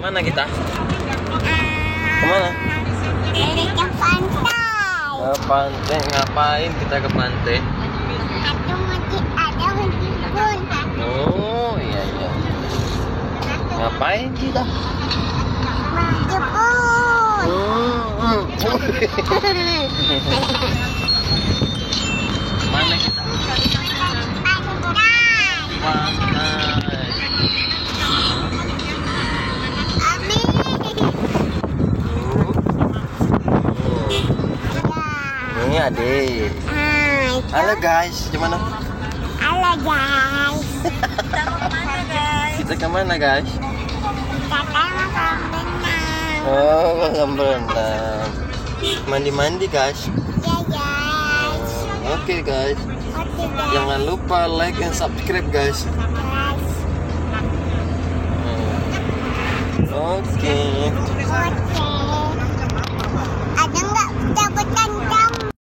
Mana kita? Kemana? Ke pantai. Ke pantai. Ngapain kita ke pantai? Ada meskipun. Oh iya iya. Ngapain kita? Meskipun. Mana kita? Pantai. Pantai. Abi. Ini adik. Halo guys, gimana? Halo guys. Kita kemana guys? Kita mau berenang. Oh, kolam berenang. Mandi-mandi guys. Ya guys. Oke guys. Oke guys. Jangan lupa like and subscribe guys. Guys. Oke. Oke.